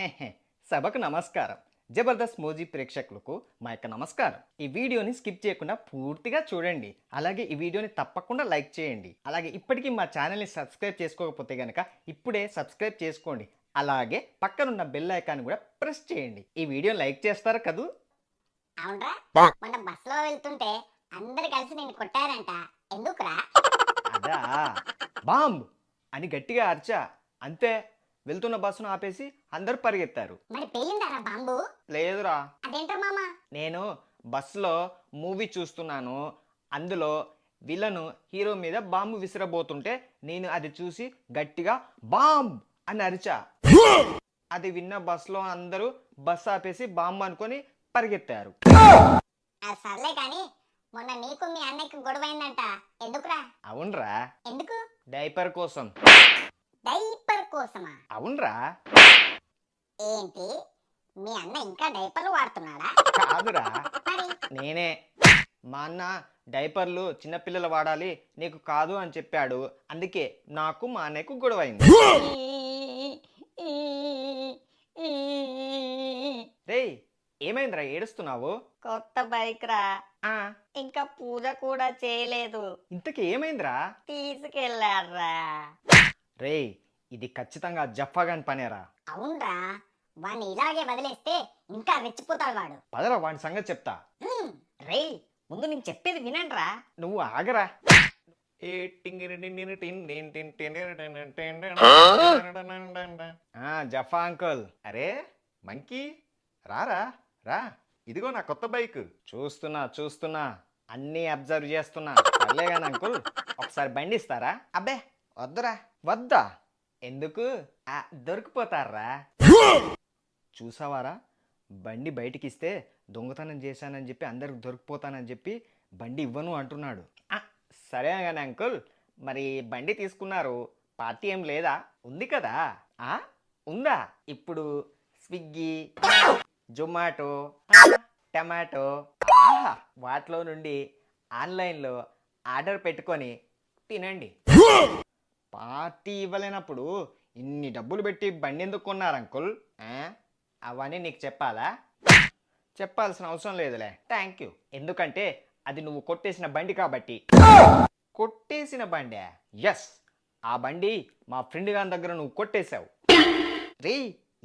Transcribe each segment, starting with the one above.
హెహె, సభకు నమస్కారం. జబర్దస్త్ మోజీ ప్రేక్షకులకు మా యొక్క నమస్కారం. ఈ వీడియోని స్కిప్ చేయకుండా పూర్తిగా చూడండి. అలాగే ఈ వీడియోని తప్పకుండా లైక్ చేయండి. అలాగే ఇప్పటికీ మా ఛానల్ని సబ్స్క్రైబ్ చేసుకోకపోతే గనక ఇప్పుడే సబ్స్క్రైబ్ చేసుకోండి. అలాగే పక్కనున్న బెల్ ఐకాన్ కూడా ప్రెస్ చేయండి. ఈ వీడియో లైక్ చేస్తారు కదూ? అవునరా, మొన్న బస్సులో వెళ్తుంటే అందరు కలిసి నిన్ను కొట్టారంట. ఎందుకురా? అదా బాంబ్ అని గట్టిగా అరిచా. అంతే, వెళ్తున్న బస్సును ఆపేసి అందరూ పరిగెత్తారు. మరి పేలిందారా బాంబు? లేదురా, అదేంటో మామా? నేను బస్సులో మూవీ చూస్తున్నాను. అందులో విలను హీరో మీద బాంబు విసిరబోతుంటే నేను అది చూసి గట్టిగా బాంబ్ అని అరిచా. అది విన్న బస్సులో అందరూ బస్సు ఆపేసి బాంబు అనుకొని పరిగెత్తారు. అది సర్లే కానీ మొన్న నీకు మీ అన్నయ్యకి గొడవైందంట. ఎందుకురా? అవునరా, ఎందుకు? డైపర్ కోసం. డైపర్ కోసమా? అవునరా. ఏంటి, మీ అన్న ఇంకా డైపర్లు వాడుతున్నాడా? కాదురా, మరి నేనే. మా అన్న డైపర్లు చిన్నపిల్లలు వాడాలి, నీకు కాదు అని చెప్పాడు. అందుకే నాకు మా అన్నయ్యకు గొడవైంది. రేయ్, ఏమైందిరా ఏడుస్తున్నావు? కొత్త బైక్ రా, ఆ, ఇంకా పూజ కూడా చేయలేదు, ఇంతకీ ఏమైందిరా? తీసుకెళ్ళారా. రేయ్, ఇది ఖచ్చితంగా జఫాగాని పనేరా. అవునరా, వాడిని ఇలాగే వదిలేస్తే ఇంకా రెచ్చిపోతాడు వాడు. పదరా, వాడి సంగతి చెప్తా. రేయ్, ముందు నేను చెప్పేది వినండిరా. నువ్వు ఆగరా. జఫా అంకుల్. అరే మంకీ, రారా రా, ఇదిగో నా కొత్త బైక్. చూస్తున్నా అన్నీ అబ్జర్వ్ చేస్తున్నా. సర్లేగాని అంకుల్, ఒకసారి బండి ఇస్తారా? అబ్బే వద్దురా. వద్దా? ఎందుకు? దొరికిపోతారా. చూసావారా, బండి బయటికి ఇస్తే దొంగతనం చేశానని చెప్పి అందరికి దొరికిపోతానని చెప్పి బండి ఇవ్వను అంటున్నాడు. సరే కానీ అంకుల్, మరి బండి తీసుకున్నారు, పార్టీ ఏం లేదా? ఉంది కదా. ఉందా? ఇప్పుడు స్విగ్గీ, జొమాటో, టమాటో, వాటిలో నుండి ఆన్లైన్లో ఆర్డర్ పెట్టుకొని తినండి. పార్టీ ఇవ్వలేనప్పుడు ఇన్ని డబ్బులు పెట్టి బండి ఎందుకు కొన్నారు అంకుల్? అవన్నీ నీకు చెప్పాలా? చెప్పాల్సిన అవసరం లేదులే. Thank you. ఎందుకంటే అది నువ్వు కొట్టేసిన బండి కాబట్టి. కొట్టేసిన బండి? ఎస్, ఆ బండి మా ఫ్రెండ్ గారి దగ్గర నువ్వు కొట్టేశావు. రే,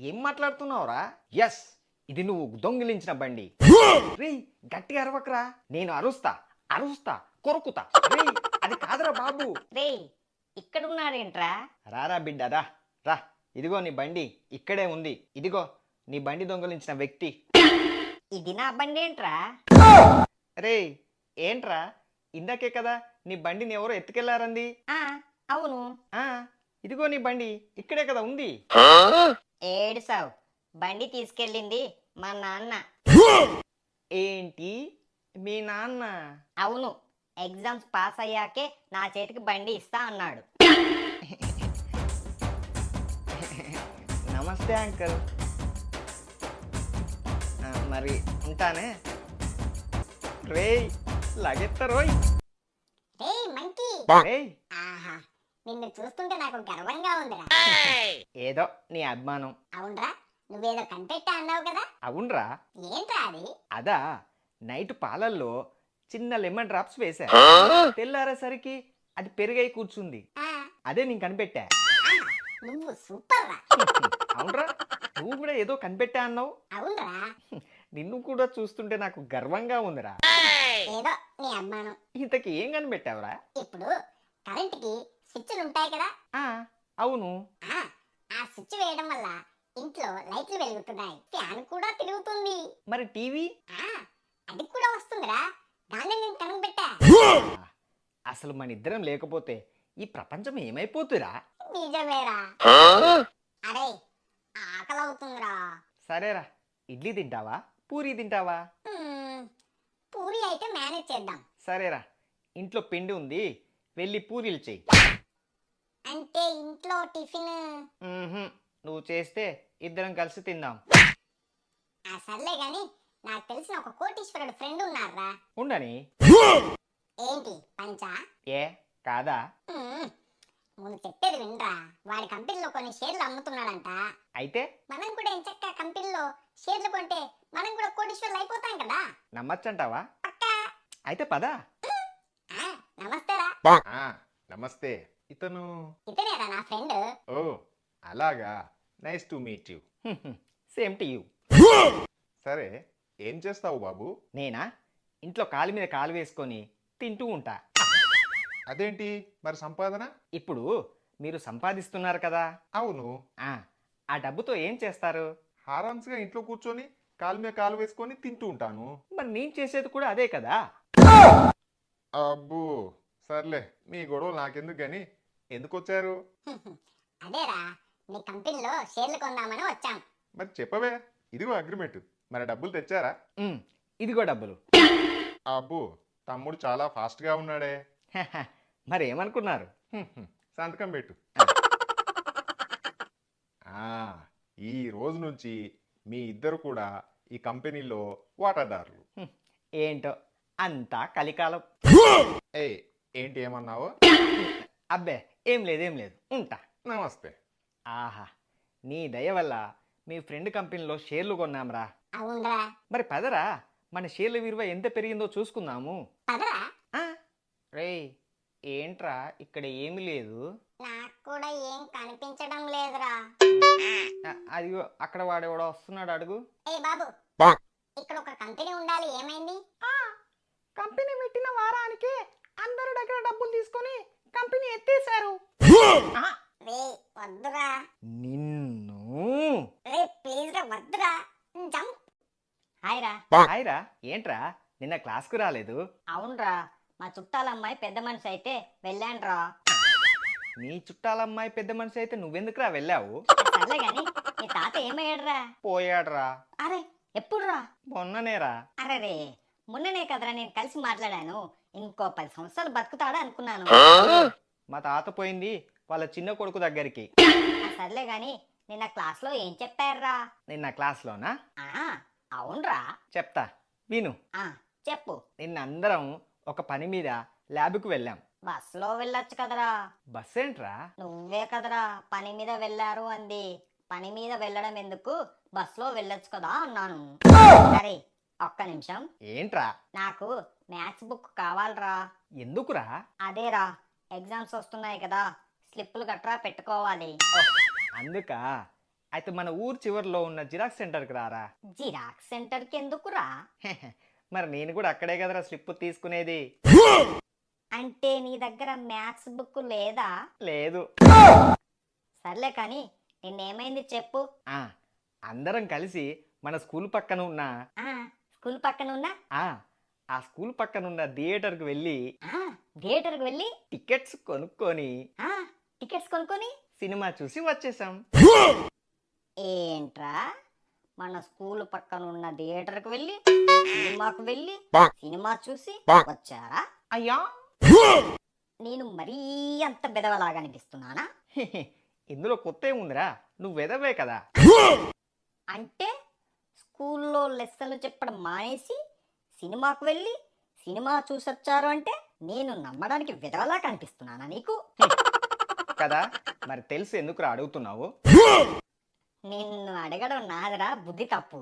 ఏం మాట్లాడుతున్నావురా? ఎస్, ఇది నువ్వు దొంగిలించిన బండి. రే, గట్టిగా అరవకరా. నేను అరుస్తా కొరుకుతా. రే, అది కాదురా బాబు. రేయ్, ఇక్కడున్నాడేంట్రా? రారా బిడ్డ, రా. ఇదిగో నీ బండి ఇక్కడే ఉంది. ఇదిగో నీ బండి దొంగిలించిన వ్యక్తి. ఇది నా బండి ఏంట్రా? రే, ఏంట్రా, ఇందాకే కదా నీ బండిని ఎవరో ఎత్తుకెళ్లారంది. అవును. ఇదిగో నీ బండి ఇక్కడే కదా ఉంది. ఏడుసావు, బండి తీసుకెళ్ళింది మా నాన్న. ఏంటి, మీ నాన్న? అవును, ఎగ్జామ్స్ పాస్ అయ్యాకే నా చేతికి బండి ఇస్తా అన్నాడు. నమస్తే అంకుల్. మరి ఉంటానే. రేయ్, లగెత్తరోయ్. రేయ్ మంకీ, రేయ్, ఆహా, నిన్ను చూస్తుంటే నాకు గర్వంగా ఉందిరా. ఏదో నీ అభిమానం. అవునరా, నువ్వేదో కనిపెట్టా అన్నావు కదా. అవునరా. ఏంట్రా అది? అదా, నైట్ పాలల్లో చిన్న లెమన్ డ్రాప్స్ వేసా. తెల్లారేసరికి అది పెరుగై కూర్చుంది. ఆ, అదే నేను కనిపెట్టా. నువ్వు సూపర్ రా. అవునరా, నువ్వు కూడా ఏదో కనిపెట్టా అన్నావు. అవునరా, నిన్ను కూడా చూస్తుంటే నాకు గర్వంగా ఉందిరా. ఏదో నీ అమ్మానం. ఇంతకి ఏం కనిపెట్టావురా? ఇప్పుడు కరెంటుకి స్విచ్లు ఉంటాయి కదా. అవును. ఆ స్విచ్ వేయడం వల్ల ఇంట్లో లైట్లు వెలుగుతున్నాయి, ఫ్యాన్ కూడా తిరుగుతుంది. మరి టీవీ? అది కూడా వస్తుందిరా. దాన్ని నేను కనిపెట్టా. అసలు మన ఇద్దరం లేకపోతే ఈ ప్రపంచం ఏమైపోతురా? నిజమేరా. అరే, ఆకలి అవుతుందిరా. సరేరా, ఇడ్లీ తింటావా, పూరీ తింటావా? పూరి అయితే మేనేజ్ చేద్దాం. సరేరా, ఇంట్లో పిండి ఉంది, వెళ్ళి పూరీలు చెయ్యి. అంటే ఇంట్లో టిఫిన్? నువ్వు చేస్తే ఇద్దరం కలిసి తిందాం. సర్లే గాని, నాకు తెలిసిన ఒక కోటీశ్వరుడు ఫ్రెండ్ ఉన్నారా. ఉండని. ఏంటి పంచా? ఏ కాదా? ముందు చెప్పేది వినరా. వాడి కంపెనీలో కొన్ని షేర్లు అమ్ముతున్నాడంట. అయితే మనం కూడా ఎంచక్క కంపెనీలో షేర్లు కొంటే మనం కూడా కోటీశ్వర్లు అయిపోతాం కదా. నమ్మచ్చంటావా? పక్కా. అయితే పదా. ఆ, నమస్తేరా. ఆ, నమస్తే. ఇతను ఇతనేరా నా ఫ్రెండ్. ఓ అలాగా, nice to meet you. Same to you. సరే, ఏం చేస్తావు బాబు? నేనా? ఇంట్లో కాలు మీద కాలు వేసుకొని తింటూ ఉంటా. అదేంటి మరి సంపాదన? ఇప్పుడు మీరు సంపాదిస్తున్నారు కదా, అవును, ఆ ఆ డబ్బుతో ఏం చేస్తారు? హారాన్స్గా ఇంట్లో కూర్చొని కాలు మీద కాలు వేసుకొని తింటూ ఉంటాను. మరి నేను చేసేది కూడా అదే కదా. అబ్బో, సర్లే, మీ గొడవలు నాకెందుకు గాని ఎందుకు వచ్చారు? అదేరా, నీ కంపెనీలో షేర్లు కొందామని వచ్చాం. మరి చెప్పవే, ఇదిగో అగ్రిమెంట్. మరి డబ్బులు తెచ్చారా? ఉమ్, ఇదిగో డబ్బులు. అబ్బో, తమ్ముడు చాలా ఫాస్ట్గా ఉన్నాడే. మరి ఏమనుకున్నారు? సంతకం పెట్టు. ఆ, ఈ రోజు నుంచి మీ ఇద్దరు కూడా ఈ కంపెనీలో వాటాదారులు. ఏంటో అంతా కలికాలం. ఏయ్, ఏంటి ఏమన్నావు? అబ్బే, ఏం లేదు ఏం లేదు, ఉంటా. నమస్తే. ఆహా, నీ దయ వల్ల మీ ఫ్రెండ్ కంపెనీలో షేర్లు కొన్నాంరా. అవునరా. మరి పదరా, మన షేర్ల విలువ ఎంత పెరిగిందో చూసుకుందాము. పదరా. ఆ, రేయ్, ఏంట్రా ఇక్కడ ఏమీ లేదు? నాకు కూడా ఏం కనిపించడం లేదురా. అదిగో అక్కడ వాడేవాడు వస్తున్నాడు, అడుగు. ఏ బాబు, ఇక్కడ ఒక కంపెనీ ఉండాలి, ఏమైంది? కంపెనీ పెట్టిన వారానికి అందరి దగ్గర డబ్బులు తీసుకొని కంపెనీ ఎత్తేసారు. రే వద్దురా. నిన్ను. రే ప్లీజ్ రా, వద్దురా. జంప్. హాయ్ రా. హాయ్రా, ఏంట్రా నిన్న క్లాస్కు రాలేదు? అవునరా, మా చుట్టాల అమ్మాయి పెద్ద మనిషి అయితే వెళ్ళానురా. నీ చుట్టాలమ్మాయి పెద్ద మనిషి అయితే నువ్వెందుకురా వెళ్ళావు? సర్లే గాని మీ తాత ఏమయ్యాడురా? పోయాడ్రా. అరే ఎప్పుడురా? మొన్ననేరా. అరే రే, మొన్ననే కదరా నేను కలిసి మాట్లాడాను. ఇంకో 10 సంవత్సరాలు బతుకుతాడా అనుకున్నాను. మా తాత పోయింది వాళ్ళ చిన్న కొడుకు దగ్గరికి. సర్లే గాని నిన్న క్లాస్ లో ఏం చెప్పారురా? నిన్న క్లాస్లోనా? అవునరా. చెప్తా విను. చెప్పు. నిన్న అందరం ఒక పని మీద ల్యాబ్కు వెళ్ళాం. బస్సులో వెళ్ళొచ్చు కదరా. బస్ ఏంట్రా? నువ్వే కదరా పని మీద వెళ్ళారు అంది. పని మీద వెళ్ళడం ఎందుకు, బస్సులో వెళ్ళొచ్చు కదా అన్నాను. సరే ఒక్క నిమిషం. ఏంట్రా? నాకు మ్యాథ్స్ బుక్ కావాలరా. ఎందుకురా? అదేరా, ఎగ్జామ్స్ వస్తున్నాయి కదా, స్లిప్పులు గట్రా పెట్టుకోవాలి. అందుకా? అయితే మన ఊరు చివరిలో ఉన్న జిరాక్స్ సెంటర్కి రారా. జిరాక్స్ సెంటర్కి ఎందుకురా? మరి నేను కూడా అక్కడే కదరా స్లిప్ తీసుకునేది. అంటే నీ దగ్గర మ్యాథ్స్ బుక్ లేదా? లేదు. సర్లే కానీ నిన్నేమైంది చెప్పు. అందరం కలిసి మన స్కూల్ పక్కన ఉన్న స్కూల్ పక్కన ఉన్న ఆ స్కూల్ పక్కన ఉన్న థియేటర్కి వెళ్ళి థియేటర్కి వెళ్ళి టికెట్స్ కొనుక్కొని టికెట్స్ కొనుక్కొని సినిమా చూసి వచ్చేసాం. ఏంట్రా, మన స్కూల్ పక్కన ఉన్న థియేటర్కి వెళ్ళి సినిమాకు వెళ్ళి సినిమా చూసి వచ్చారా? అయ్యా, నేను మరీ అంత బెదవలాగా అనిపిస్తున్నానా? ఇందులో కొత్త ఏముందిరా, నువ్వు వెదవే కదా. అంటే స్కూల్లో లెసన్లు చెప్పడం మానేసి సినిమాకు వెళ్ళి సినిమా చూసొచ్చారు అంటే నేను నమ్మడానికి విధవలా కనిపిస్తున్నానా నీకు? కదా, మరి తెలుసు ఎందుకురా అడుగుతున్నావు? నిన్ను అడగడం నాదరా బుద్ధి తప్పు.